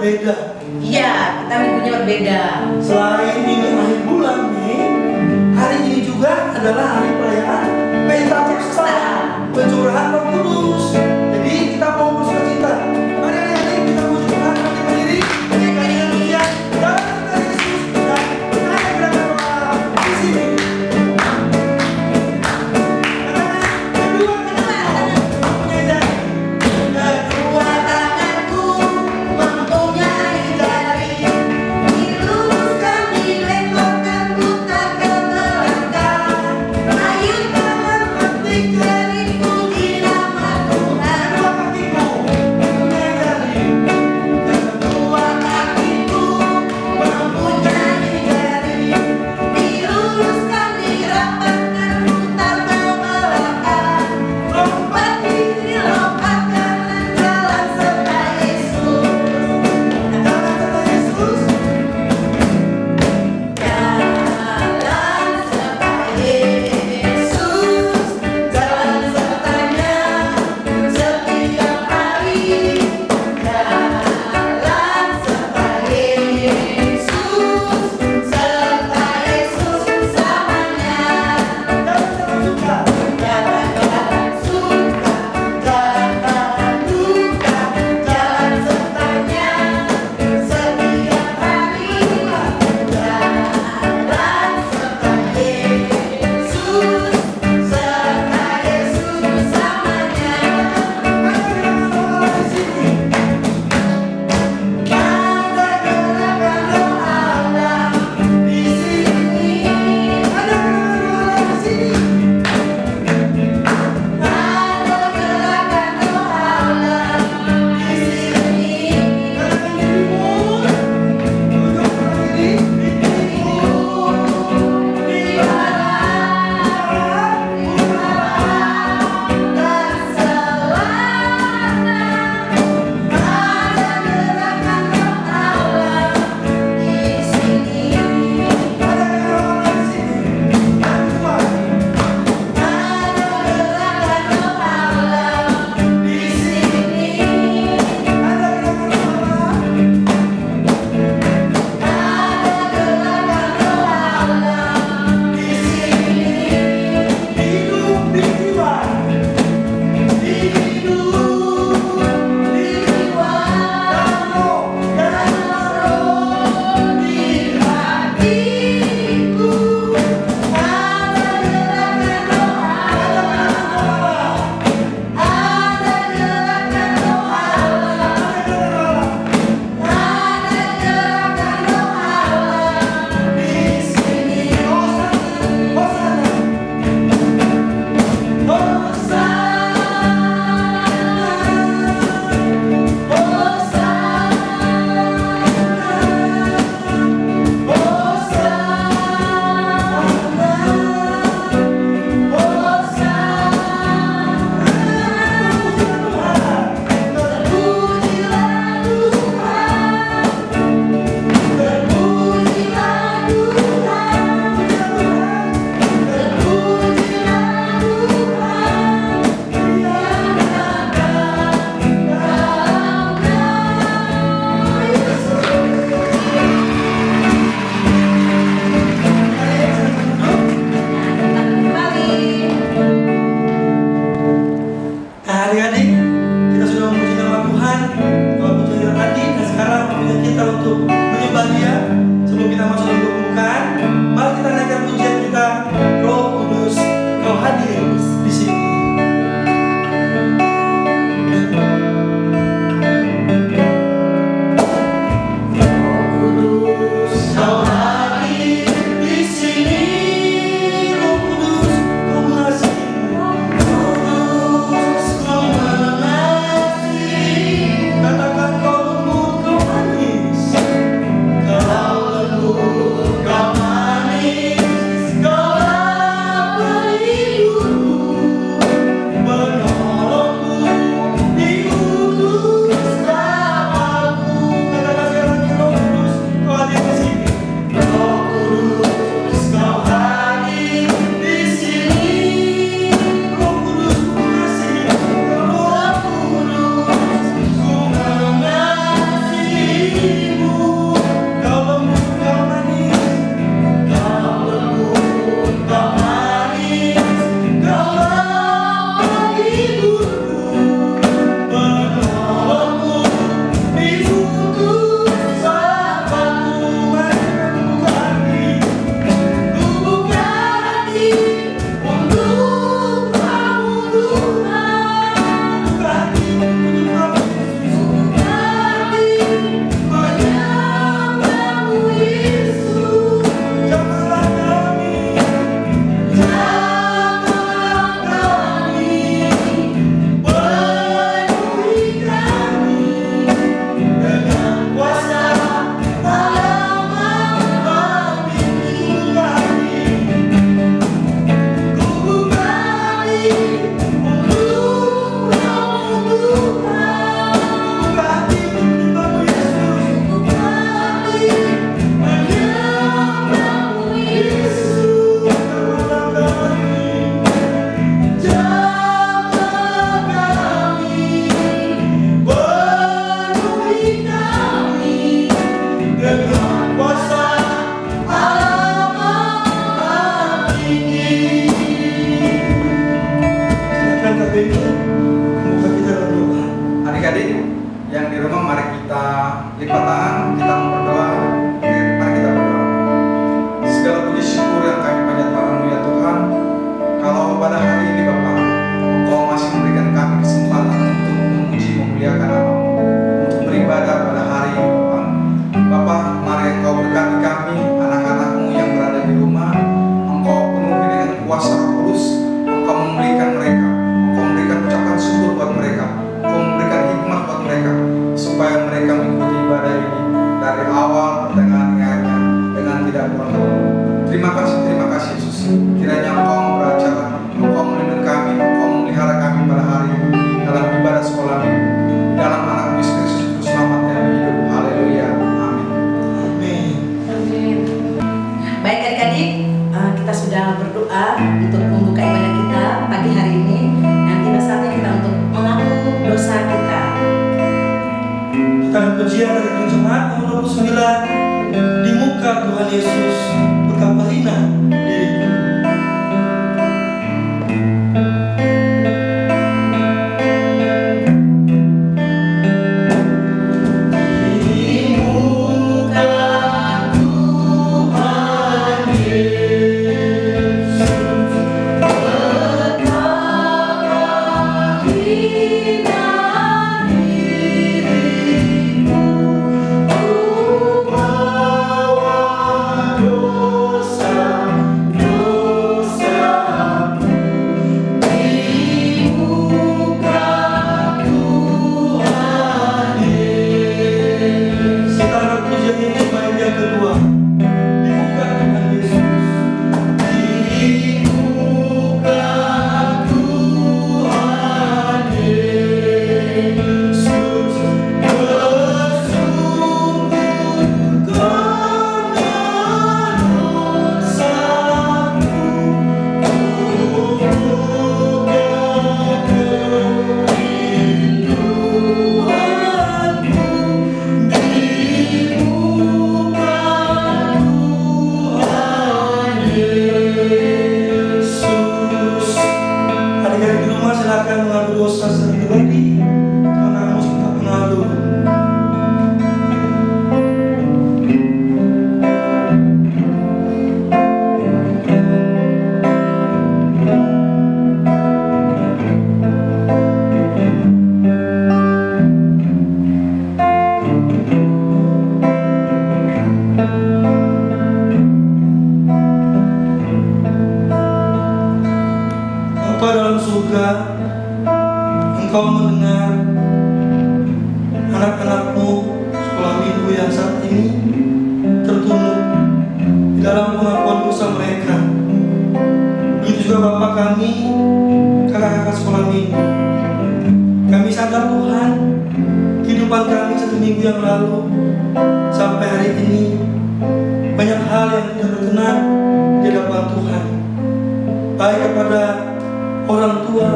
berbeda. Iya, kita minggunya berbeda. Selain ini akhir bulan nih, hari ini juga adalah hari perayaan Pentakosta, pencurahan Roh Kudus. Jadi kita mau bersuka cita. Mari adik-adik kita puji Tuhan, kita berdiri. Kita haleluya. Dalam nama Yesus dan percaya kepada Allah di sini. Kedua tanganku mempunyai jari, diluruskan, dilengkapkan, putar ke belakang. Ayun tangan petik jari, puji namaku. Yang di rumah mari kita lipat tangan, kita berdoa. Mari kita berdoa. Segala puji syukur yang kami panjatkan ya Tuhan. Kalau pada hari ini Bapa, Engkau masih memberikan kami kesempatan untuk memuji memuliakan nama-Mu, untuk beribadah pada hari ini Bapa. Bapa, mari Engkau berkati kami, anak-anak-Mu yang berada di rumah. Engkau penuhi dengan kuasa Roh Kudus. Engkau memulihkan mereka, Engkau memberikan ucapan syukur buat mereka, Engkau memberikan hikmat buat mereka, supaya mereka mengikuti ibadah ini dari awal, pertengahan, hingga akhirnya dengan tidak kurang. Terima kasih Yesus. Kiranya Engkau beracara, Engkau melindungi kami, Engkau memelihara kami pada hari ini dalam ibadah sekolah minggu. Dalam anak Yesus Kristus Juru Selamat yang hidup. Haleluya. Amin. Amin. Amin. Baik adik-adik, kita sudah berdoa untuk membuka ibadah kita pagi hari ini. Nanti saatnya kita untuk mengaku dosa kita. Kita ada pujian dari Jemaat nomor 29. Di muka Tuhan Yesus betapa hina diriku. Bapa dalam surga, Engkau mendengar anak-anak-Mu sekolah minggu yang saat ini tertunduk di dalam pengakuan dosa mereka. Begitu juga Bapa kami, kakak-kakak sekolah minggu. Kami sadar Tuhan, kehidupan kami satu minggu yang lalu sampai hari ini banyak hal yang tidak berkenan di hadapan Tuhan, baik kepada orang tua,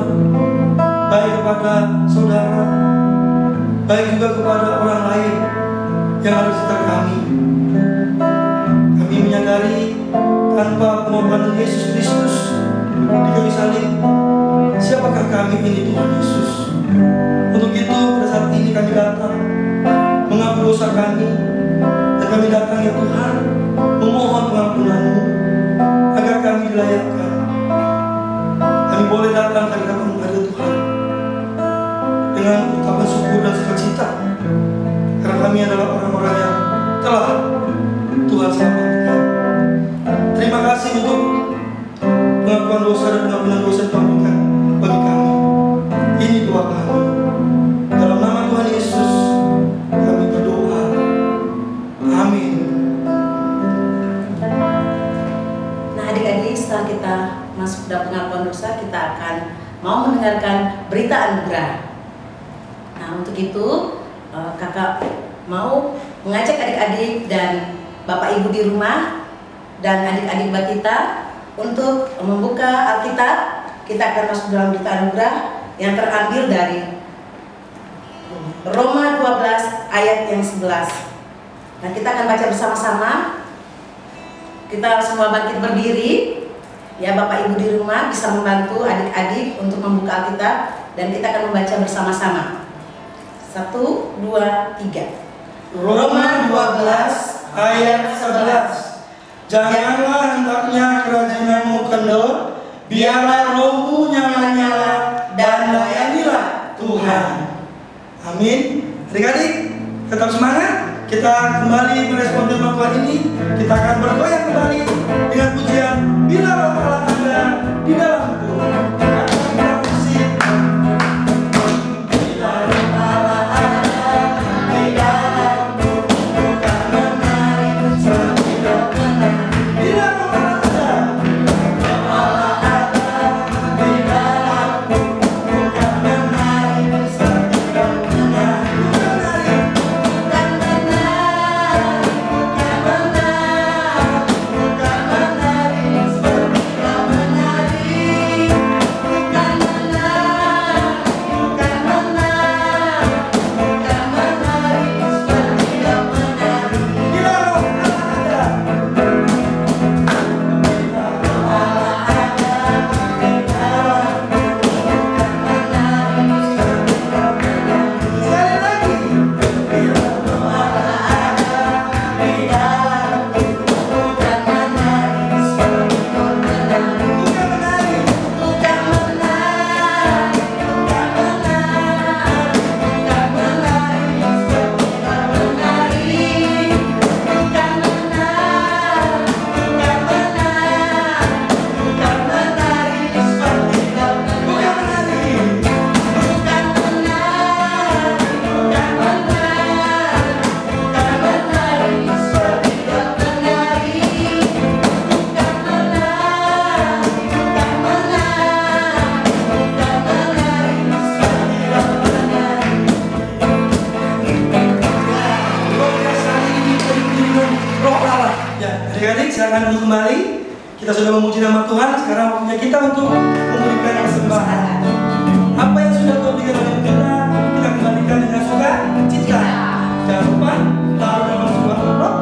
baik kepada saudara, baik juga kepada orang lain yang ada di sekitar kami. Kami menyadari tanpa pengorbanan Yesus Kristus di kayu salib, siapakah kami ini Tuhan Yesus? Untuk itu pada saat ini kami datang mengaku dosa kami, dan kami datang ya Tuhan memohon pengampunan-Mu agar kami dilayakkan. Kami boleh datang ke hadapan Tuhan dengan ucapan syukur dan sukacita, karena kami adalah orang-orang yang telah Tuhan selamatkan. Terima kasih untuk pengakuan dosa dan pengampunan dosa yang Tuhan berikan bagi kami. Ini doa kami. Dalam nama Tuhan Yesus kami berdoa. Amin. Nah adik-adik, setelah kita masuk dalam pengakuan dosa, kita akan mau mendengarkan berita anugerah. Nah untuk itu kakak mau mengajak adik-adik dan bapak ibu di rumah dan adik-adik Batita untuk membuka Alkitab. Kita akan masuk dalam berita anugerah yang terambil dari Roma 12 ayat yang 11. Nah kita akan baca bersama-sama. Kita semua bangkit berdiri. Ya, Bapak Ibu di rumah bisa membantu adik-adik untuk membuka Alkitab dan kita akan membaca bersama-sama. 1, 2, 3. Roma 12 ayat 11. Janganlah hendaknya kerajinanmu kendor, biarlah rohmu nyala-nyala dan layanilah Tuhan. Amin. Adik-adik, tetap semangat. Kita kembali merespon firman Tuhan ini. Kita akan bergoyang kembali dengan pujian Bila Roh Allah ada di dalamku. Silakan duduk kembali. Kita sudah memuji nama Tuhan. Sekarang waktunya kita untuk memberikan persembahan. Apa yang sudah Tuhan berikan oleh kita kembalikan dengan sukacita. Jangan lupa taruh dalam sebuah amplop.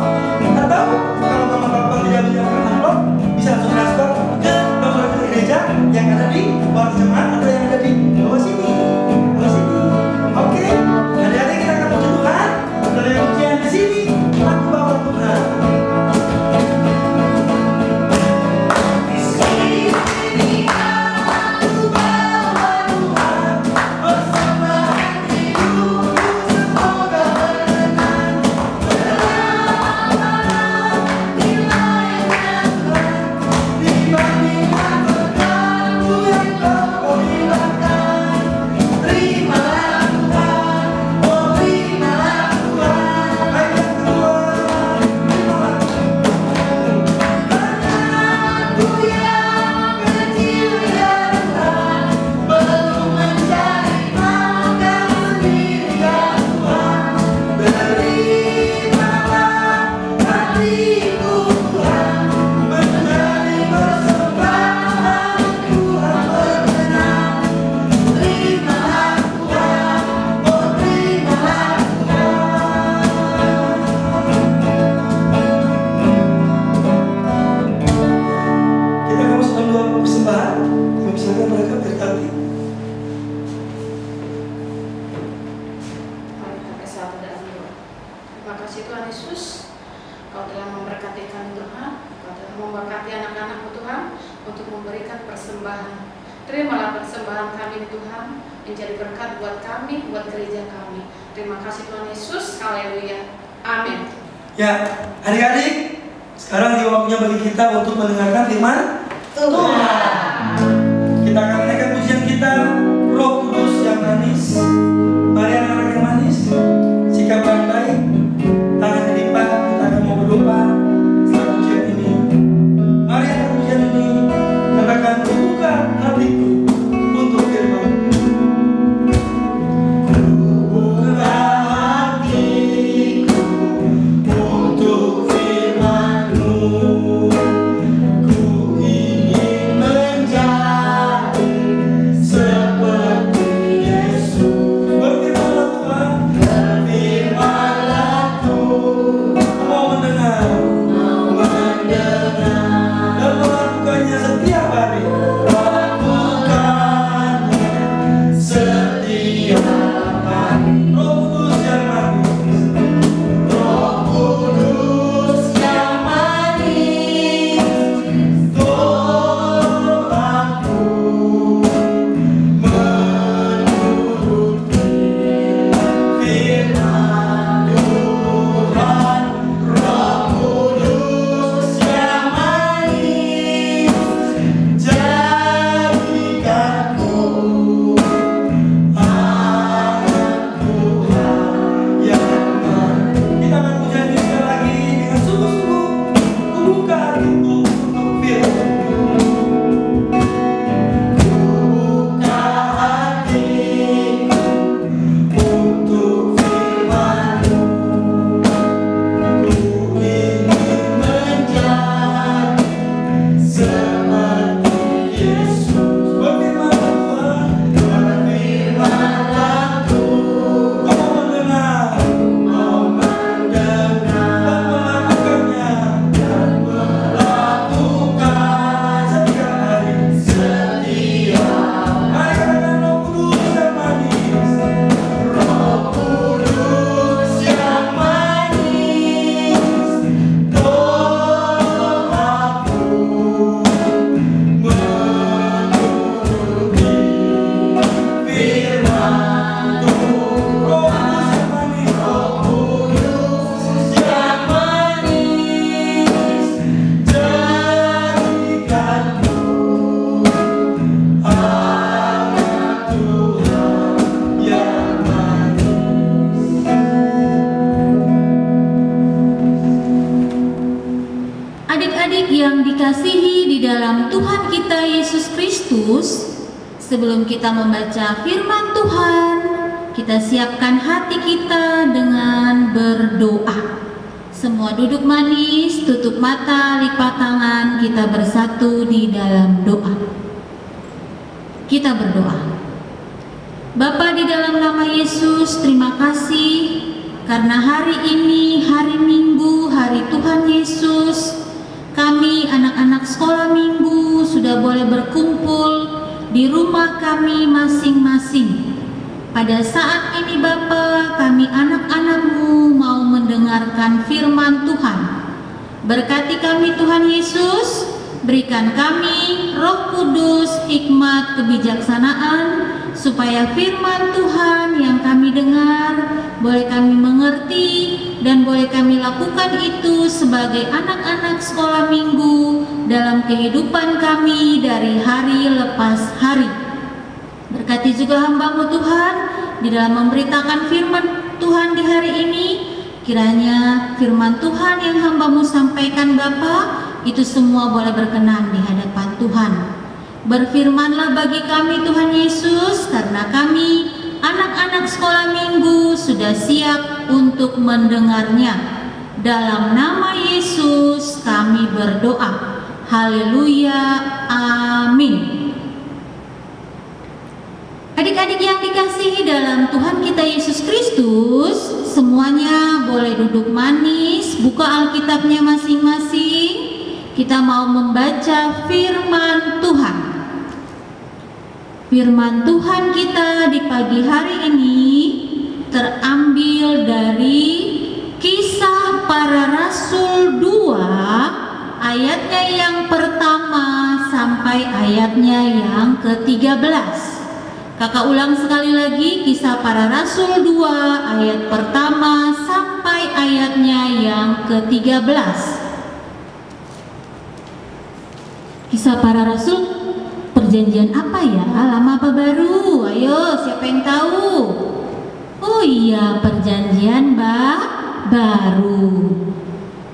Atau kalau mama papa tidak menyiapkan amplop, bisa langsung transfer ke bangunan gereja yang ada di bawah jemaat atau yang ada di bawah sini. Oke. Adik-adik, kita akan puji Tuhan. Dari pujian di sini, aku bawa Tuhan. Ya, adik-adik, sekarang di waktunya bagi kita untuk mendengarkan firman Tuhan. Kita akan menaikkan pujian kita, Roh Kudus yang manis. Mari anak-anak yang manis, sikap yang baik, tangan dilipat, kita akan mau berdoa setelah pujian ini. Mari anak pujian ini, katakan buka hatiku untuk firman. Setiap hari Yesus, sebelum kita membaca firman Tuhan, kita siapkan hati kita dengan berdoa. Semua duduk manis, tutup mata, lipat tangan, kita bersatu di dalam doa. Kita berdoa. Bapa, di dalam nama Yesus, terima kasih karena hari ini, hari Minggu, hari Tuhan Yesus, kami anak-anak sekolah minggu sudah boleh berkumpul di rumah kami masing-masing. Pada saat ini Bapa, kami anak-anak-Mu mau mendengarkan firman Tuhan. Berkati kami Tuhan Yesus, berikan kami Roh Kudus, hikmat, kebijaksanaan, supaya firman Tuhan yang kami dengar boleh kami mengerti dan boleh kami lakukan itu sebagai anak-anak sekolah minggu dalam kehidupan kami dari hari lepas hari. Berkati juga hamba-Mu Tuhan di dalam memberitakan firman Tuhan di hari ini. Kiranya firman Tuhan yang hamba-Mu sampaikan Bapa, itu semua boleh berkenan di hadapan Tuhan. Berfirmanlah bagi kami Tuhan Yesus, karena kami anak-anak sekolah minggu sudah siap untuk mendengarnya. Dalam nama Yesus kami berdoa. Haleluya, amin. Adik-adik yang dikasihi dalam Tuhan kita Yesus Kristus, semuanya boleh duduk manis, buka Alkitabnya masing-masing. Kita mau membaca firman Tuhan. Firman Tuhan kita di pagi hari ini terambil dari Kisah Para Rasul 2, ayatnya yang pertama sampai ayatnya yang ke-13. Kakak ulang sekali lagi, Kisah Para Rasul 2 ayat pertama sampai ayatnya yang ke-13. Kisah Para Rasul perjanjian apa ya? Lama apa baru? Ayo, siapa yang tahu? Oh iya, perjanjian baru.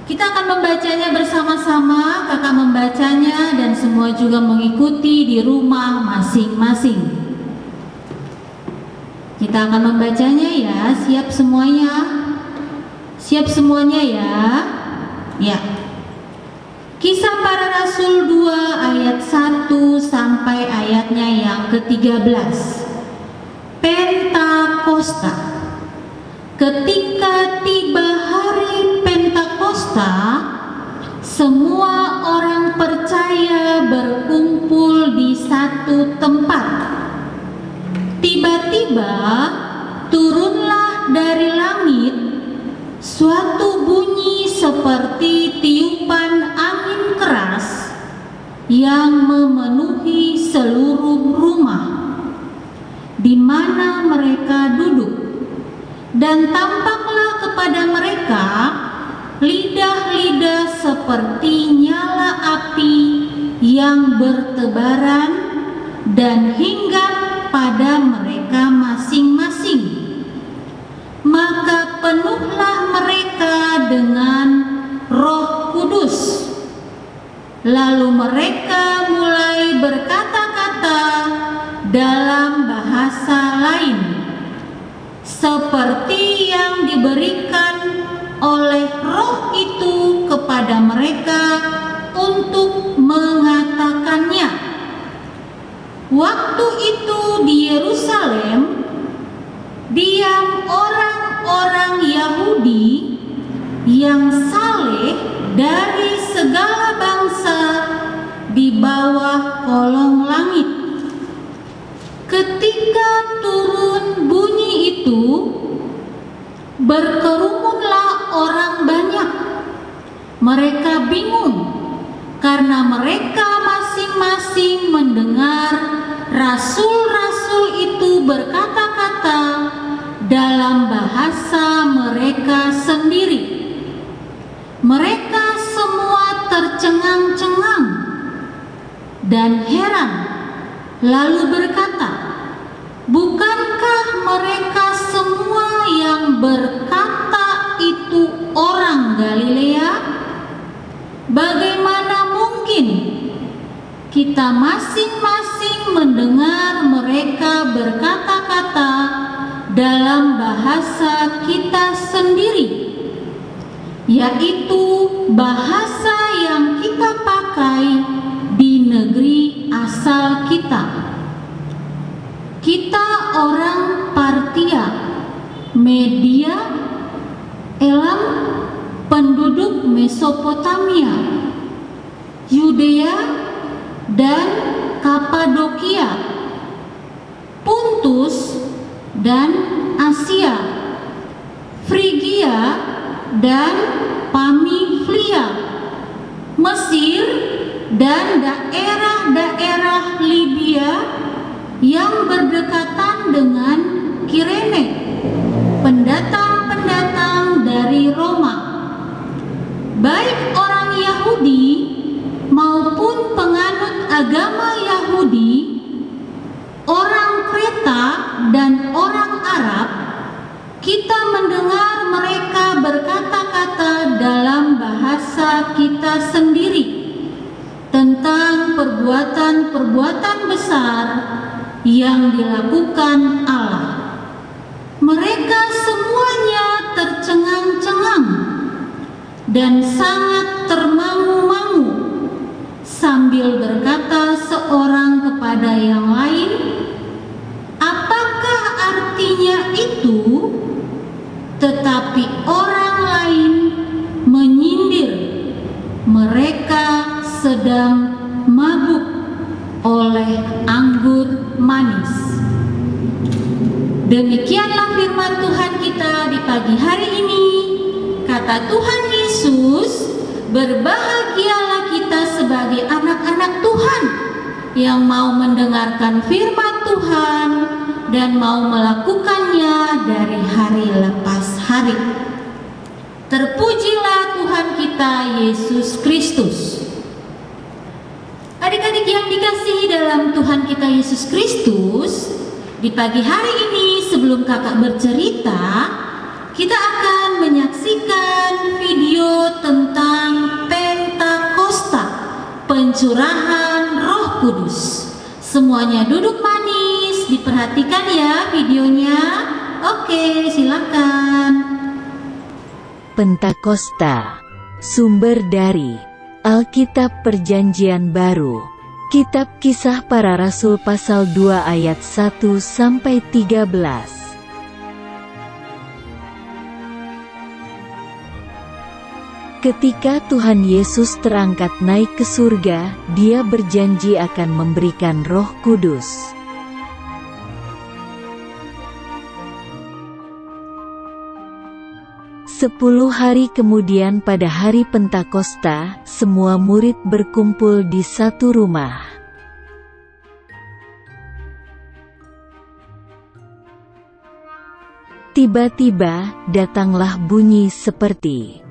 Kita akan membacanya bersama-sama, kakak membacanya dan semua juga mengikuti di rumah masing-masing. Kita akan membacanya ya, siap semuanya? Siap semuanya ya? Ya. Kisah Para Rasul 2 ayat 1 sampai ayatnya yang ke-13. Pentakosta. Ketika tiba hari Pentakosta, semua orang percaya berkumpul di satu tempat. Tiba-tiba turunlah dari langit suatu bunyi seperti tiupan angin keras yang memenuhi seluruh rumah di mana mereka duduk, dan tampaklah kepada mereka lidah-lidah seperti nyala api yang bertebaran dan hinggap pada mereka masing-masing. Maka penuhlah mereka dengan Roh Kudus. Lalu mereka mulai berkata-kata dalam bahasa lain, seperti yang diberikan oleh Roh itu kepada mereka untuk mengatakannya. Waktu itu di Yerusalem diam orang-orang Yahudi yang saleh dari segala bangsa di bawah kolong langit. Ketika turun bunyi itu, berkerumunlah orang banyak. Mereka bingung karena mereka masing-masing mendengar rasul-rasul itu berkata-kata dalam bahasa mereka sendiri. Mereka semua tercengang-cengang dan heran, lalu berkata, bukankah mereka semua yang berkata itu orang Galilea? Bagaimana mungkin kita masing-masing yaitu bahasa yang kita pakai di negeri asal kita. Kita orang Partia, Media, Elam, penduduk Mesopotamia, Yudea dan Kapadokia, Puntus dan Asia, Frigia dan Pamfilia, Mesir dan daerah-daerah Libya yang berdekatan dengan Kirene, pendatang-pendatang dari Roma, baik orang Yahudi maupun penganut agama Yahudi, orang Kreta dan orang Arab. Kita mendengar mereka berkata-kata dalam bahasa kita sendiri tentang perbuatan-perbuatan besar yang dilakukan Allah. Mereka semuanya tercengang-cengang dan sangat termangu-mangu sambil berkata seorang kepada yang lain, "Apakah artinya itu?" Tetapi orang lain menyindir, mereka sedang mabuk oleh anggur manis. Demikianlah firman Tuhan kita di pagi hari ini. Kata Tuhan Yesus, berbahagialah kita sebagai anak-anak Tuhan yang mau mendengarkan firman Tuhan dan mau melakukannya dari hari lepas hari. Terpujilah Tuhan kita Yesus Kristus. Adik-adik yang dikasihi dalam Tuhan kita Yesus Kristus, di pagi hari ini sebelum kakak bercerita, kita akan menyaksikan video tentang Pentakosta, pencurahan Roh Kudus. Semuanya duduk manis, diperhatikan ya videonya. Oke, silakan. Pentakosta, sumber dari Alkitab Perjanjian Baru, Kitab Kisah Para Rasul pasal 2 ayat 1-13. Ketika Tuhan Yesus terangkat naik ke surga, Dia berjanji akan memberikan Roh Kudus. Sepuluh hari kemudian pada hari Pentakosta, semua murid berkumpul di satu rumah. Tiba-tiba, datanglah bunyi seperti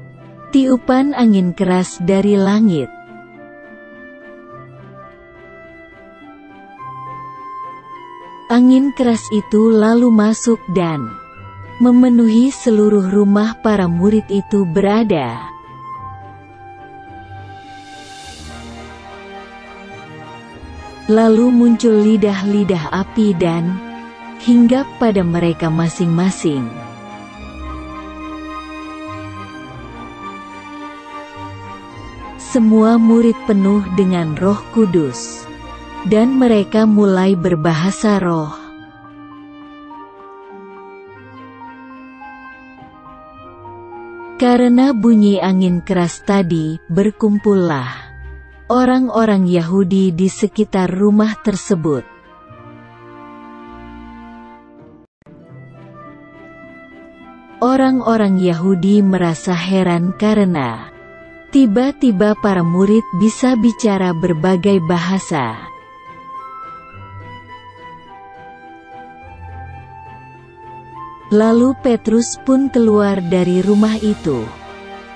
tiupan angin keras dari langit. Angin keras itu lalu masuk dan memenuhi seluruh rumah para murid itu berada. Lalu muncul lidah-lidah api dan hinggap pada mereka masing-masing. Semua murid penuh dengan Roh Kudus, dan mereka mulai berbahasa roh. Karena bunyi angin keras tadi, berkumpullah orang-orang Yahudi di sekitar rumah tersebut. Orang-orang Yahudi merasa heran karena tiba-tiba para murid bisa bicara berbagai bahasa. Lalu Petrus pun keluar dari rumah itu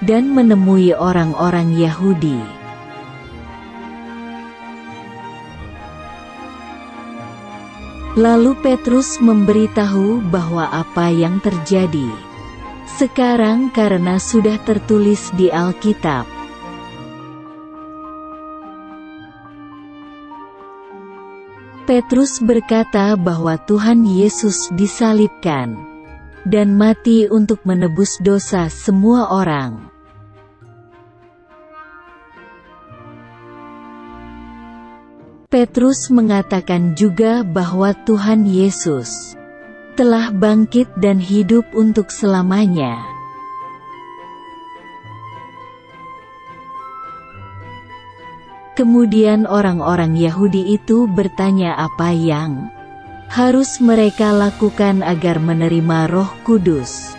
dan menemui orang-orang Yahudi. Lalu Petrus memberitahu bahwa apa yang terjadi sekarang karena sudah tertulis di Alkitab. Petrus berkata bahwa Tuhan Yesus disalibkan dan mati untuk menebus dosa semua orang. Petrus mengatakan juga bahwa Tuhan Yesus telah bangkit dan hidup untuk selamanya. Kemudian orang-orang Yahudi itu bertanya apa yang harus mereka lakukan agar menerima Roh Kudus.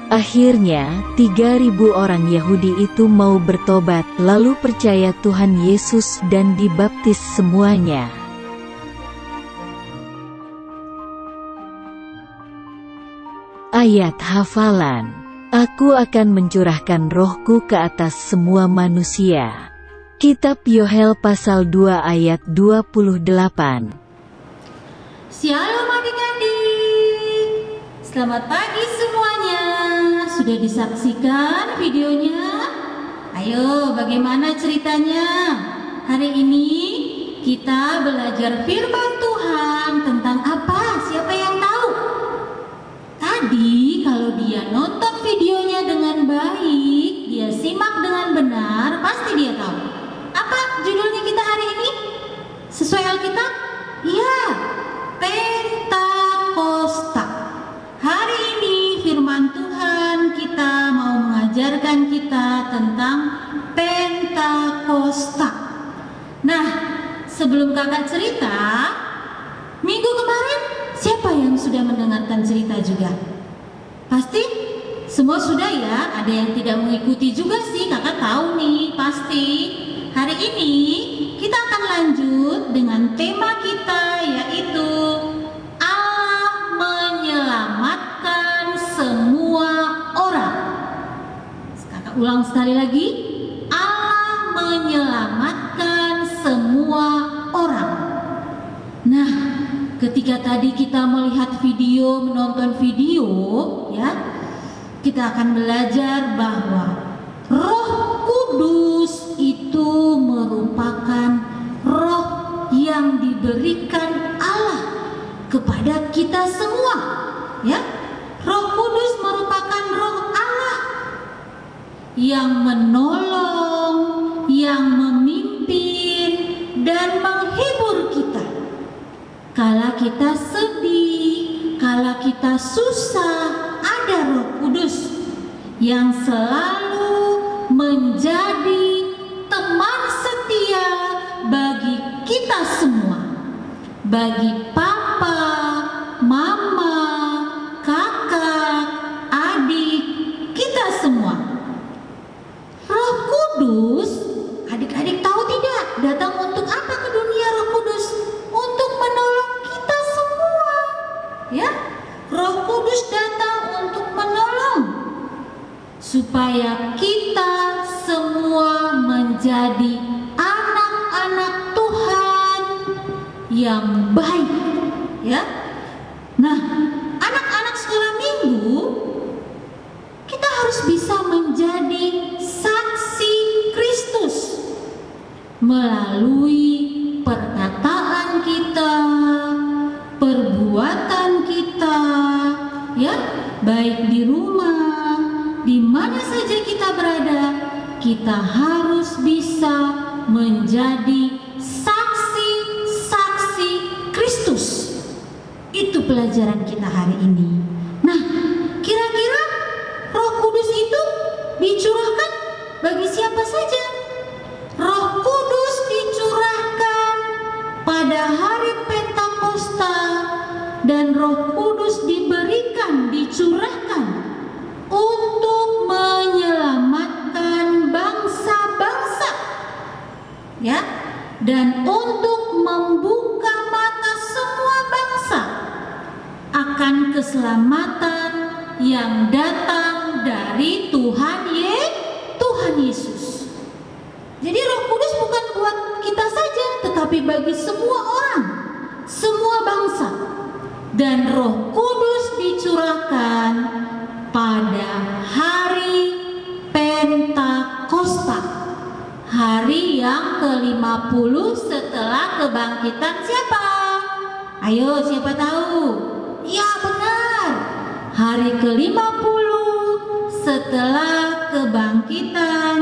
Akhirnya, 3.000 orang Yahudi itu mau bertobat, lalu percaya Tuhan Yesus dan dibaptis semuanya. Ayat hafalan. Aku akan mencurahkan rohku ke atas semua manusia. Kitab Yoel pasal 2 ayat 28. Shalom adik-adik. Selamat pagi semuanya. Sudah disaksikan videonya? Ayo, bagaimana ceritanya? Hari ini kita belajar firman Tuhan tentang apa? Siapa yang tahu? Tadi kalau dia nonton videonya dengan baik, dia simak dengan benar, pasti dia tahu. Apa judulnya kita hari ini? Sesuai Alkitab? Ya, Pentakosta. Hari ini firman Tuhan kita mau mengajarkan kita tentang Pentakosta. Nah, sebelum kakak cerita, minggu kemarin siapa yang sudah mendengarkan cerita juga? Pasti semua sudah ya, ada yang tidak mengikuti juga sih, kakak tahu nih pasti. Hari ini kita akan lanjut dengan tema kita, yaitu Allah menyelamatkan semua orang. Kakak ulang sekali lagi, Allah menyelamatkan semua orang. Nah, ketika tadi kita melihat video, menonton video, ya, kita akan belajar bahwa Roh Kudus itu merupakan roh yang diberikan Allah kepada kita semua, ya. Roh Kudus merupakan roh Allah yang menolong, yang memimpin dan menghibur kita. Kala kita sedih, kala kita susah, ada Roh Kudus yang selalu menjadi teman setia bagi kita semua, bagi papa, mama, kakak, adik, kita semua. Roh Kudus, adik-adik tahu tidak, datang untuk apa ke dunia Roh Kudus? Untuk menolong kita semua, ya. Roh Kudus datang untuk menolong supaya kita semua menjadi anak-anak Tuhan yang baik, ya. Nah, anak-anak sekolah minggu, kita harus bisa menjadi saksi Kristus melalui perkataan kita, perbuatan kita, ya, baik di rumah, di mana saja kita berada, kita harus bisa menjadi saksi-saksi Kristus. Itu pelajaran kita hari ini. Nah, kira-kira Roh Kudus itu dicurahkan bagi siapa saja? Roh Kudus dicurahkan pada hari Pentakosta, dan Roh Kudus dicurahkan untuk menyelamatkan bangsa-bangsa, ya, dan untuk membuka mata semua bangsa akan keselamatan yang datang dari Tuhan Yesus. Jadi Roh Kudus bukan buat kita saja, tetapi bagi semua orang, semua bangsa. Dan Roh Kudus dicurahkan pada hari Pentakosta, hari yang ke-50 setelah kebangkitan siapa? Ayo, siapa tahu? Ya, benar, hari ke-50 setelah kebangkitan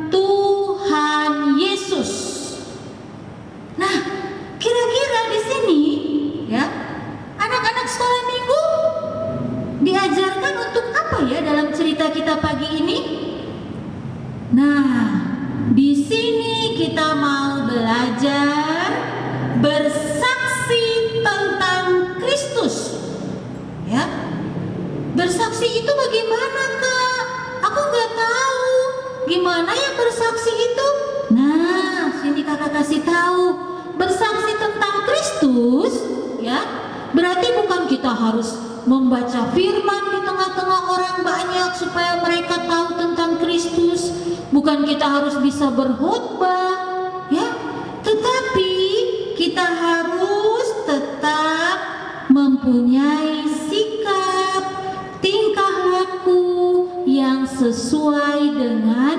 Tuhan Yesus. Nah, kira-kira di sini ya, anak-anak sekolah minggu diajarkan untuk apa ya dalam cerita kita pagi ini? Nah, di sini kita mau belajar bersaksi tentang Kristus. Ya. Bersaksi itu bagaimana, Kak? Aku nggak tahu. Gimana ya bersaksi itu? Nah, sini Kakak kasih tahu. Bersaksi tentang Kristus, ya. Berarti bukan kita harus membaca firman di tengah-tengah orang banyak supaya mereka tahu tentang Kristus. Bukan kita harus bisa berkhotbah, ya. Tetapi kita harus tetap mempunyai sikap, tingkah laku yang sesuai dengan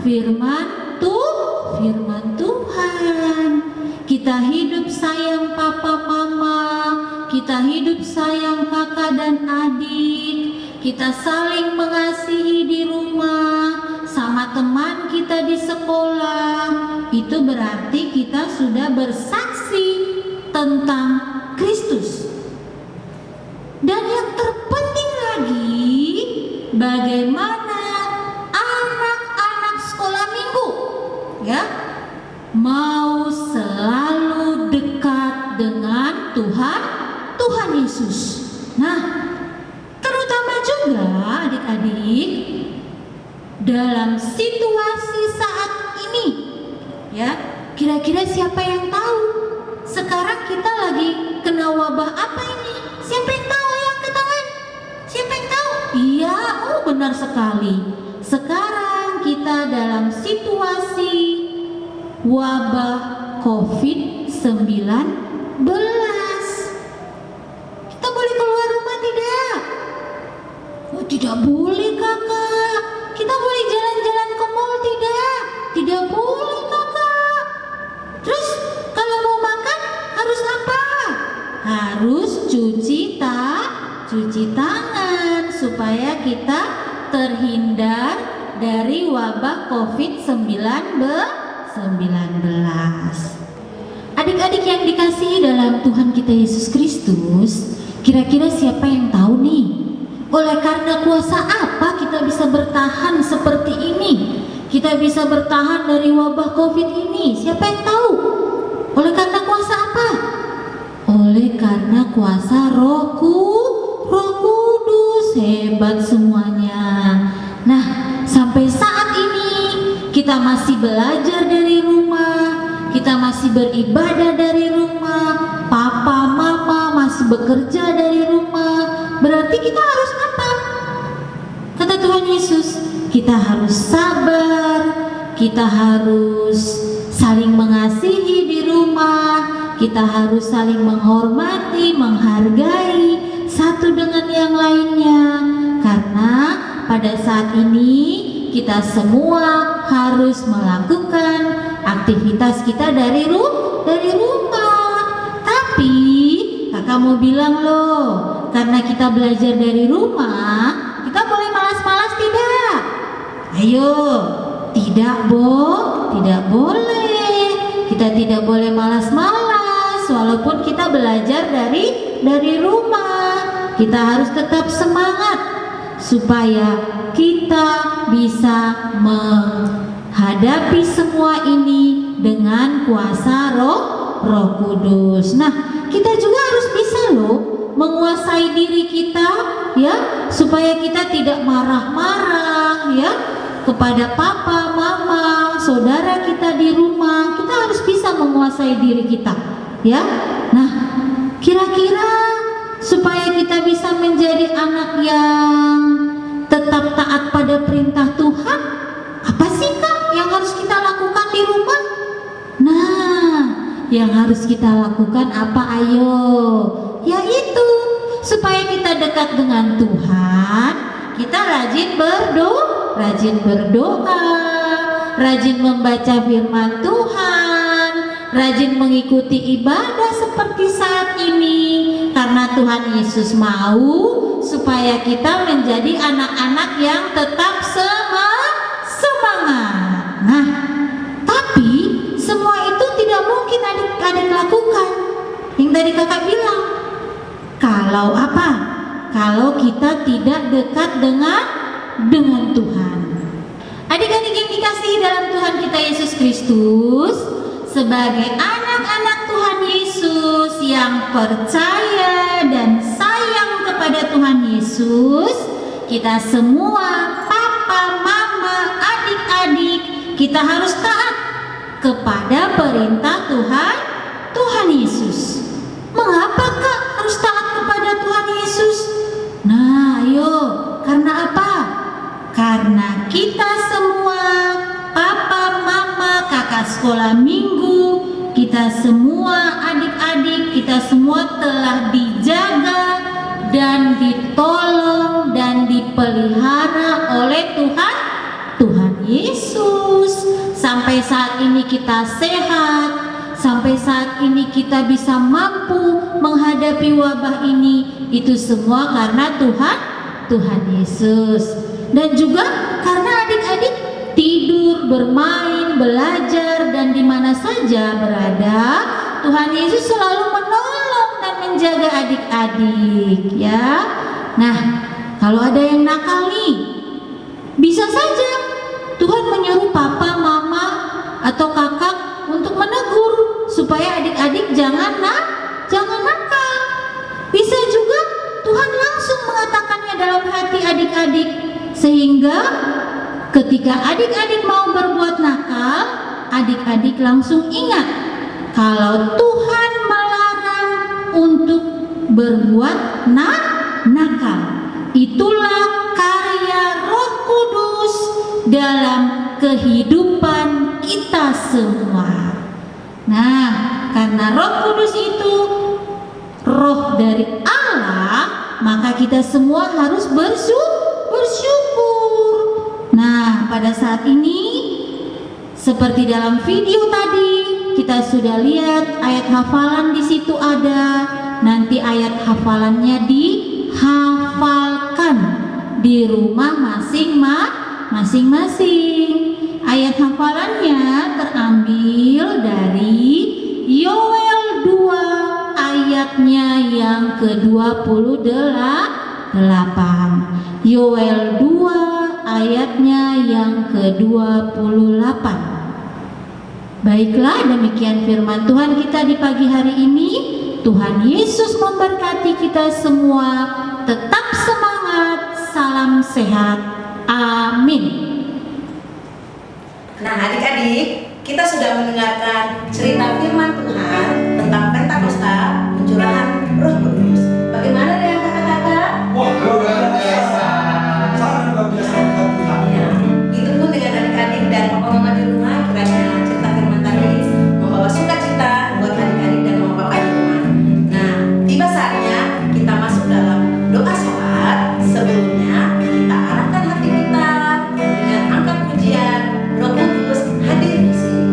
firman Tuhan. Kita hidup sayang papa mama, kita hidup sayang kakak dan adik, kita saling mengasihi di rumah, sama teman kita di sekolah. Itu berarti kita sudah bersaksi tentang Kristus. Dan yang terpenting lagi, bagaimana anak-anak sekolah minggu ya mau selalu dekat dengan Tuhan Yesus. Nah, terutama juga adik-adik dalam situasi saat ini ya, kira-kira siapa yang tahu sekarang kita lagi kena wabah apa ini? Siapa yang tahu? Yang ke tangan? Siapa yang tahu? Iya, oh benar sekali. Sekarang kita dalam situasi wabah COVID-19. Kita boleh keluar rumah tidak? Oh, tidak boleh, Kakak. Kita boleh jalan-jalan ke mall tidak? Tidak boleh, Kakak. Terus kalau mau makan harus apa? Harus cuci tangan supaya kita terhindar dari wabah COVID-19. Adik-adik yang dikasihi dalam Tuhan kita Yesus Kristus, kira-kira siapa yang tahu nih? Oleh karena kuasa apa kita bisa bertahan seperti ini? Kita bisa bertahan dari wabah COVID ini. Siapa yang tahu? Oleh karena kuasa apa? Oleh karena kuasa Roh Kudus. Hebat semuanya. Nah, sampai saat ini kita masih belajar dari rumah, kita masih beribadah dari rumah, papa mama masih bekerja dari rumah. Berarti kita harus apa? Kata Tuhan Yesus, kita harus sabar, kita harus saling mengasihi di rumah, kita harus saling menghormati, menghargai satu dengan yang lainnya. Karena pada saat ini kita semua harus melakukan aktivitas kita dari rumah. Tapi kakak mau bilang loh, karena kita belajar dari rumah, kita boleh malas-malas tidak? Ayo, tidak boleh. Kita tidak boleh malas-malas walaupun kita belajar dari rumah. Kita harus tetap semangat supaya kita bisa menghadapi semua ini dengan kuasa Roh Kudus. Nah, kita juga harus bisa loh menguasai diri kita ya, supaya kita tidak marah-marah ya kepada papa, mama, saudara kita di rumah. Kita harus bisa menguasai diri kita ya. Nah, kira-kira supaya kita bisa menjadi anak yang tetap taat pada perintah Tuhan, apa sih Kak yang harus kita lakukan di rumah? Nah, yang harus kita lakukan apa? Ayo, yaitu supaya kita dekat dengan Tuhan, kita rajin berdoa, rajin membaca firman Tuhan, rajin mengikuti ibadah seperti saat ini. Karena Tuhan Yesus mau supaya kita menjadi anak-anak yang tetap semangat. tadi kakak bilang, kalau apa? Kalau kita tidak dekat dengan Tuhan. Adik-adik yang dikasihi dalam Tuhan kita Yesus Kristus, sebagai anak-anak Tuhan Yesus yang percaya dan sayang kepada Tuhan Yesus, kita semua, papa, mama, adik-adik, kita harus taat kepada perintah Tuhan Yesus. Mengapa Kak harus taat kepada Tuhan Yesus? Nah, ayo, karena apa? Karena kita semua, papa, mama, kakak sekolah minggu, kita semua adik-adik, kita semua telah dijaga dan ditolong dan dipelihara oleh Tuhan Yesus. Sampai saat ini kita sehat, sampai saat ini kita bisa mampu menghadapi wabah ini, itu semua karena Tuhan Yesus. Dan juga karena adik-adik tidur, bermain, belajar, dan di mana saja berada, Tuhan Yesus selalu menolong dan menjaga adik-adik, ya. Nah, kalau ada yang nakal nih, bisa saja Tuhan menyuruh papa, mama, atau kakak untuk menegur supaya adik-adik jangan nakal. Bisa juga Tuhan langsung mengatakannya dalam hati adik-adik, sehingga ketika adik-adik mau berbuat nakal, adik-adik langsung ingat kalau Tuhan melarang untuk berbuat nakal. Itulah karya Roh Kudus dalam kehidupan kita semua. Nah, karena Roh Kudus itu roh dari Allah, maka kita semua harus bersyukur. Nah, pada saat ini seperti dalam video tadi kita sudah lihat ayat hafalan di situ ada. Nanti ayat hafalannya dihafalkan di rumah masing-masing. Ayat hafalannya terambil dari Yoel 2 ayatnya yang ke-28. Yoel 2 ayatnya yang ke-28. Baiklah, demikian firman Tuhan kita di pagi hari ini. Tuhan Yesus memberkati kita semua. Tetap semangat, salam sehat. Amin. Nah, adik-adik, kita sudah mendengarkan cerita firman Tuhan tentang Pentakosta, pencurahan Roh Kudus. Bagaimana dengan kakak-kakak? Wah, luar biasa. Sangat luar biasa. Ya, itu pun dengan adik-adik dan papa-mama di rumah, kiranya cerita firman tadi membawa sukacita buat adik-adik dan mama papa di rumah. Nah, tiba saatnya kita masuk dalam doa sholat. Sebelumnya kita arahkan hati kita dengan angkat pujian. Roh Kudus hadir di sini.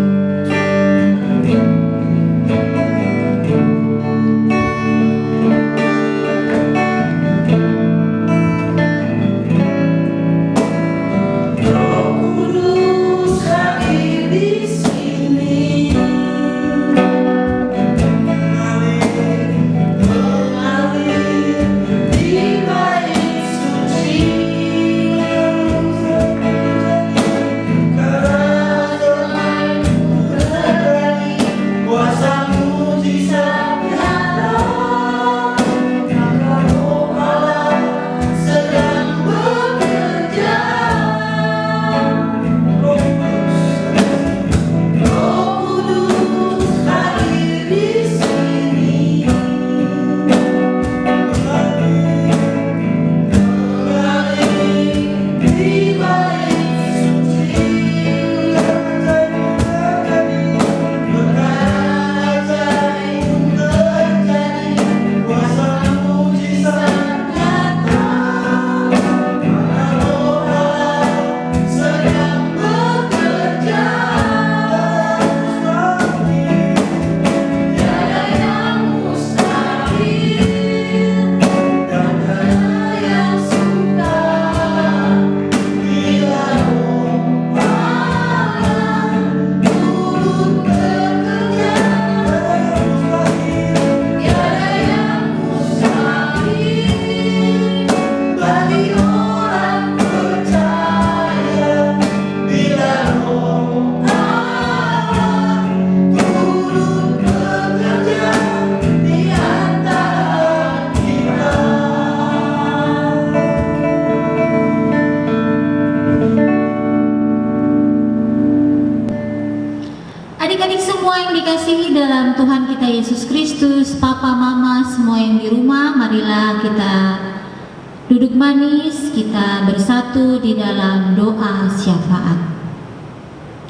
Adik-adik semua yang dikasihi dalam Tuhan kita Yesus Kristus, Papa, Mama, semua yang di rumah, marilah kita duduk manis, kita bersatu di dalam doa syafaat.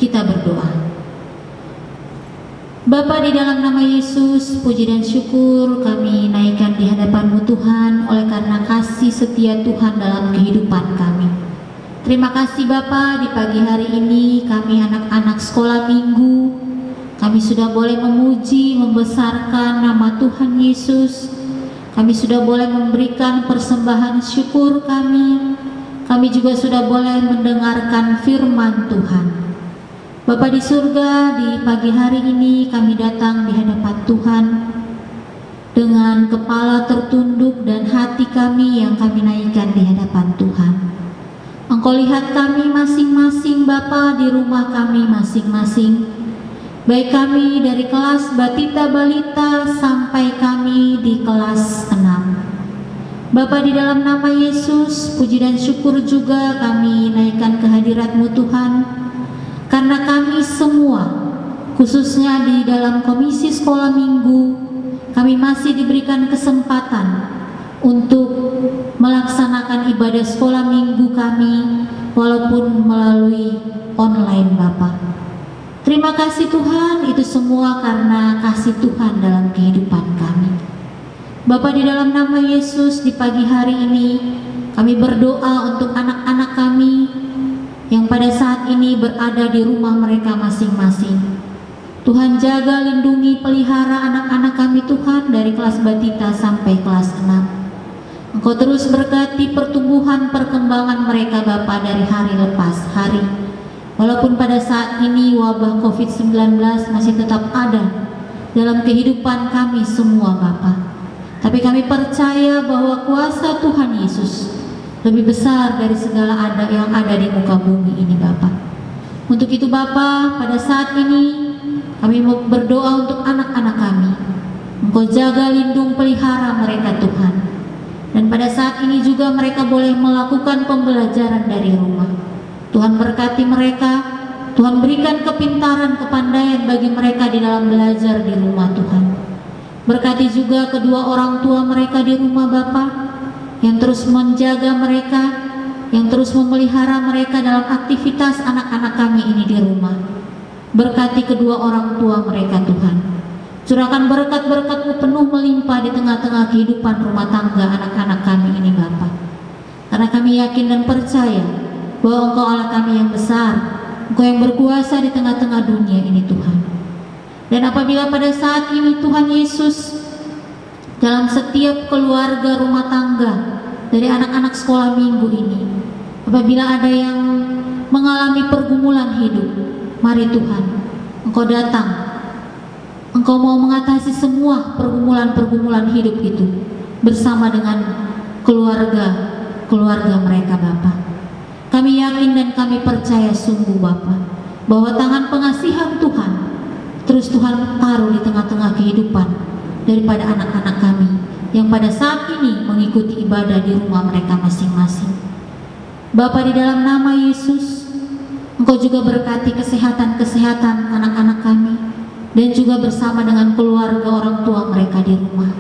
Kita berdoa. Bapa, di dalam nama Yesus, puji dan syukur kami naikkan di hadapan-Mu Tuhan, oleh karena kasih setia Tuhan dalam kehidupan kami. Terima kasih Bapa, di pagi hari ini kami anak-anak sekolah minggu, kami sudah boleh memuji, membesarkan nama Tuhan Yesus. Kami sudah boleh memberikan persembahan syukur kami. Kami juga sudah boleh mendengarkan firman Tuhan. Bapa di surga, di pagi hari ini kami datang di hadapan Tuhan dengan kepala tertunduk dan hati kami yang kami naikkan di hadapan Tuhan. Engkau lihat kami masing-masing Bapa, di rumah kami masing-masing, baik kami dari kelas Batita Balita sampai kami di kelas 6. Bapa, di dalam nama Yesus, puji dan syukur juga kami naikkan kehadirat-Mu Tuhan, karena kami semua, khususnya di dalam komisi sekolah minggu, kami masih diberikan kesempatan untuk melaksanakan ibadah sekolah minggu kami, walaupun melalui online Bapa. Terima kasih Tuhan, itu semua karena kasih Tuhan dalam kehidupan kami. Bapa, di dalam nama Yesus, di pagi hari ini kami berdoa untuk anak-anak kami yang pada saat ini berada di rumah mereka masing-masing. Tuhan jaga, lindungi, pelihara anak-anak kami Tuhan, dari kelas Batita sampai kelas 6. Engkau terus berkati pertumbuhan perkembangan mereka Bapa dari hari lepas hari. Walaupun pada saat ini wabah COVID-19 masih tetap ada dalam kehidupan kami semua Bapa, tapi kami percaya bahwa kuasa Tuhan Yesus lebih besar dari segala yang ada di muka bumi ini Bapa. Untuk itu Bapa, pada saat ini kami mau berdoa untuk anak-anak kami. Engkau jaga, lindung, pelihara mereka Tuhan. Dan pada saat ini juga mereka boleh melakukan pembelajaran dari rumah. Tuhan berkati mereka, Tuhan berikan kepintaran, kepandaian bagi mereka di dalam belajar di rumah Tuhan. Berkati juga kedua orang tua mereka di rumah Bapa, yang terus menjaga mereka, yang terus memelihara mereka dalam aktivitas anak-anak kami ini di rumah. Berkati kedua orang tua mereka Tuhan. Curahkan berkat-berkat-Mu penuh melimpah di tengah-tengah kehidupan rumah tangga anak-anak kami ini Bapa. Karena kami yakin dan percaya bahwa Engkau Allah kami yang besar, Engkau yang berkuasa di tengah-tengah dunia ini Tuhan. Dan apabila pada saat ini Tuhan Yesus, dalam setiap keluarga rumah tangga dari anak-anak sekolah minggu ini, apabila ada yang mengalami pergumulan hidup, mari Tuhan, Engkau datang. Engkau mau mengatasi semua pergumulan-pergumulan hidup itu bersama dengan keluarga mereka Bapa. Kami yakin dan kami percaya sungguh Bapa, bahwa tangan pengasihan Tuhan terus Tuhan taruh di tengah-tengah kehidupan daripada anak-anak kami yang pada saat ini mengikuti ibadah di rumah mereka masing-masing. Bapa, di dalam nama Yesus, Engkau juga berkati kesehatan anak-anak kami, dan juga bersama dengan keluarga orang tua mereka di rumah.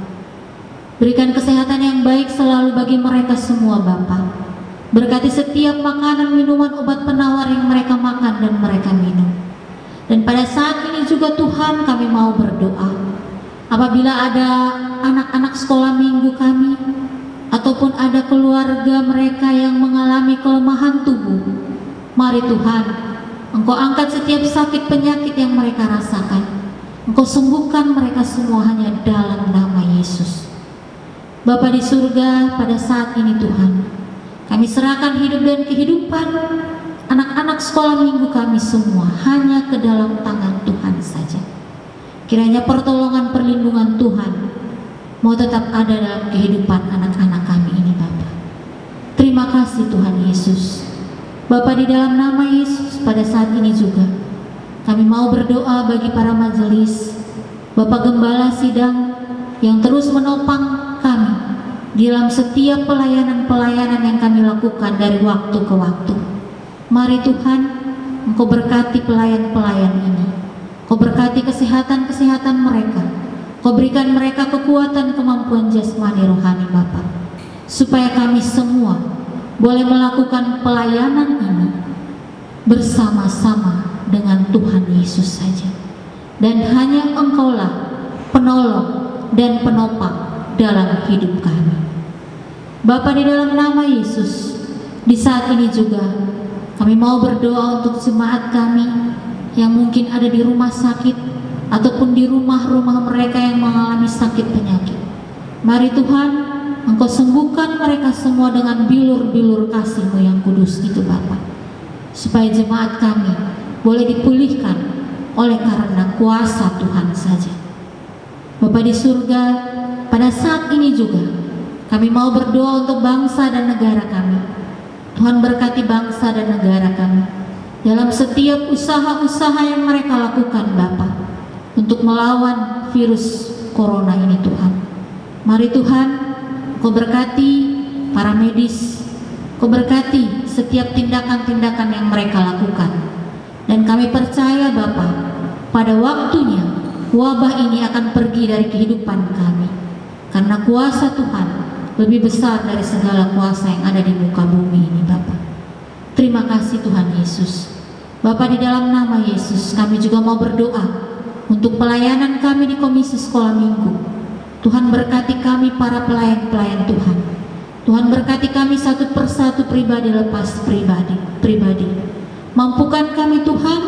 Berikan kesehatan yang baik selalu bagi mereka semua Bapa. Berkati setiap makanan, minuman, obat penawar yang mereka makan dan mereka minum. Dan pada saat ini juga Tuhan, kami mau berdoa, apabila ada anak-anak sekolah minggu kami, ataupun ada keluarga mereka yang mengalami kelemahan tubuh, mari Tuhan, Engkau angkat setiap sakit penyakit yang mereka rasakan. Engkau sembuhkan mereka semua hanya dalam nama Yesus. Bapa di surga, pada saat ini Tuhan, kami serahkan hidup dan kehidupan anak-anak sekolah minggu kami semua hanya ke dalam tangan Tuhan saja. Kiranya pertolongan perlindungan Tuhan mau tetap ada dalam kehidupan anak-anak kami ini Bapa. Terima kasih Tuhan Yesus. Bapa, di dalam nama Yesus, pada saat ini juga kami mau berdoa bagi para majelis, Bapak Gembala Sidang yang terus menopang kami di dalam setiap pelayanan-pelayanan yang kami lakukan dari waktu ke waktu. Mari Tuhan, Engkau berkati pelayan-pelayan ini, Engkau berkati kesehatan-kesehatan mereka. Kau berikan mereka kekuatan, kemampuan jasmani rohani Bapa, supaya kami semua boleh melakukan pelayanan ini bersama-sama dengan Tuhan Yesus saja. Dan hanya Engkaulah penolong dan penopang dalam hidup kami. Bapa, di dalam nama Yesus, di saat ini juga kami mau berdoa untuk jemaat kami yang mungkin ada di rumah sakit ataupun di rumah-rumah mereka yang mengalami sakit penyakit. Mari Tuhan, Engkau sembuhkan mereka semua dengan bilur-bilur kasih-Mu yang kudus itu Bapa, supaya jemaat kami boleh dipulihkan oleh karena kuasa Tuhan saja. Bapa di surga, pada saat ini juga kami mau berdoa untuk bangsa dan negara kami. Tuhan berkati bangsa dan negara kami dalam setiap usaha-usaha yang mereka lakukan Bapa, untuk melawan virus corona ini Tuhan. Mari Tuhan, Kau berkati para medis, Kau berkati setiap tindakan-tindakan yang mereka lakukan. Dan kami percaya Bapa, pada waktunya wabah ini akan pergi dari kehidupan kami, karena kuasa Tuhan lebih besar dari segala kuasa yang ada di muka bumi ini Bapa. Terima kasih Tuhan Yesus. Bapa, di dalam nama Yesus kami juga mau berdoa untuk pelayanan kami di Komisi Sekolah Minggu. Tuhan berkati kami para pelayan-pelayan Tuhan. Tuhan berkati kami satu persatu, pribadi lepas pribadi. Mampukan kami Tuhan,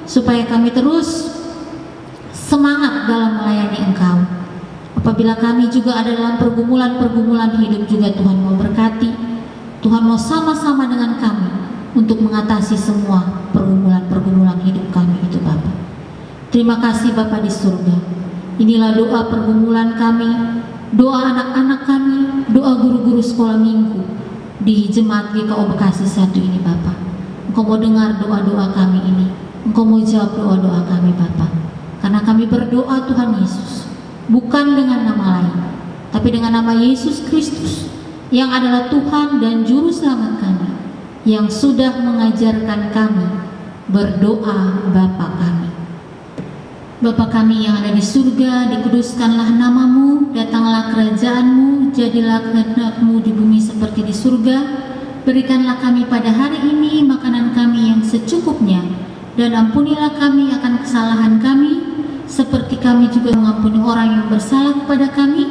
supaya kami terus semangat dalam melayani Engkau. Apabila kami juga ada dalam pergumulan-pergumulan hidup juga, Tuhan mau berkati. Tuhan mau sama-sama dengan kami untuk mengatasi semua pergumulan-pergumulan hidup kami itu Bapa. Terima kasih Bapa di surga. Inilah doa pergumulan kami, doa anak-anak kami, doa guru-guru sekolah minggu di Jemaat GKO Bekasi 1 ini Bapa. Engkau mau dengar doa-doa kami ini, Engkau mau jawab doa-doa kami Bapa. Karena kami berdoa Tuhan Yesus, bukan dengan nama lain, tapi dengan nama Yesus Kristus, yang adalah Tuhan dan Juru Selamat kami, yang sudah mengajarkan kami berdoa Bapa kami. Bapa kami yang ada di surga, dikuduskanlah namamu, datanglah kerajaanmu, jadilah kehendak-Mu di bumi seperti di surga. Berikanlah kami pada hari ini makanan kami yang secukupnya, dan ampunilah kami akan kesalahan kami, seperti kami juga mengampuni orang yang bersalah kepada kami.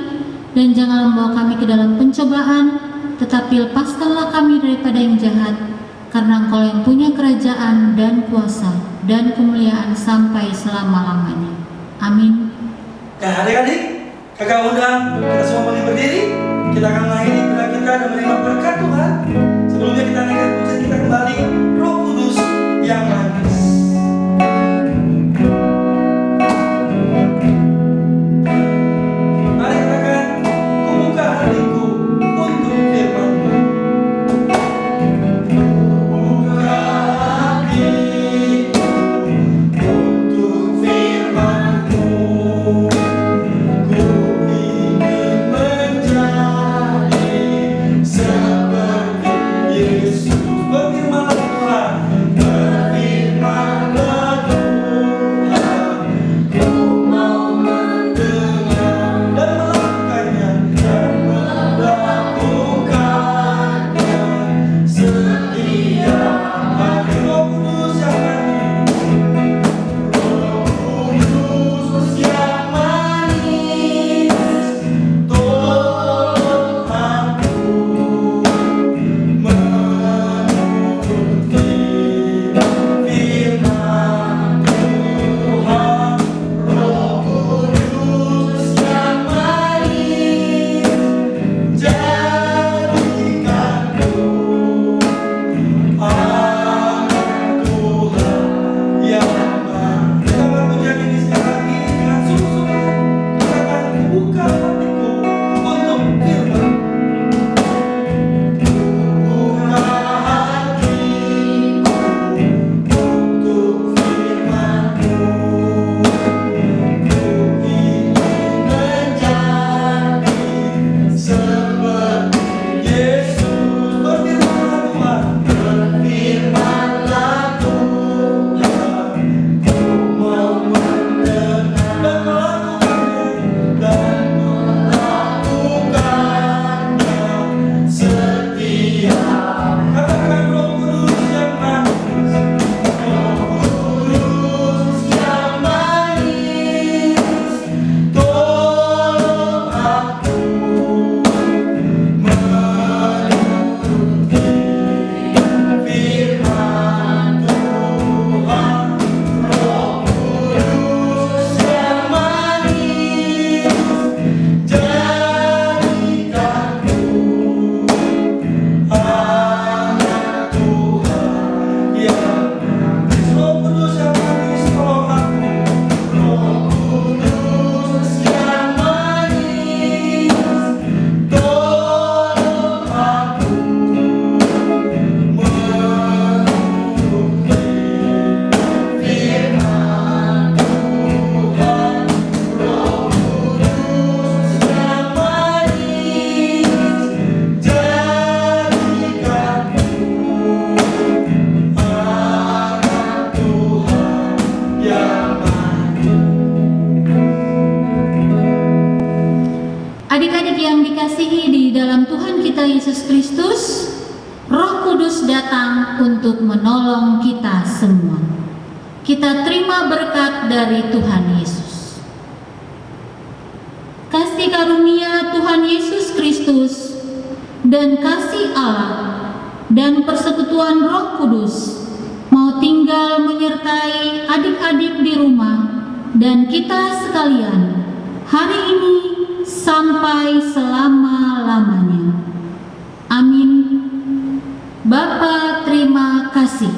Dan janganlah membawa kami ke dalam pencobaan, tetapi lepaskanlah kami daripada yang jahat, karena Engkau yang punya kerajaan dan kuasa dan kemuliaan sampai selama-lamanya. Amin. Nah, adik-adik, kakak undang kita semua boleh berdiri. Kita akan mengakhiri ibadah kita dan menerima berkat Tuhan. Sebelumnya kita naikkan pujian kita kembali, Roh Kudus yang manis. Mari katakan, kubuka hatiku untuk firman-Mu. Berfirmanlah dikasihi di dalam Tuhan kita Yesus Kristus, Roh Kudus datang untuk menolong kita semua. Kita terima berkat dari Tuhan Yesus. Kasih karunia Tuhan Yesus Kristus dan kasih Allah dan persekutuan Roh Kudus mau tinggal menyertai adik-adik di rumah dan kita sekalian hari ini sampai selama-lamanya. Amin. Bapa, terima kasih.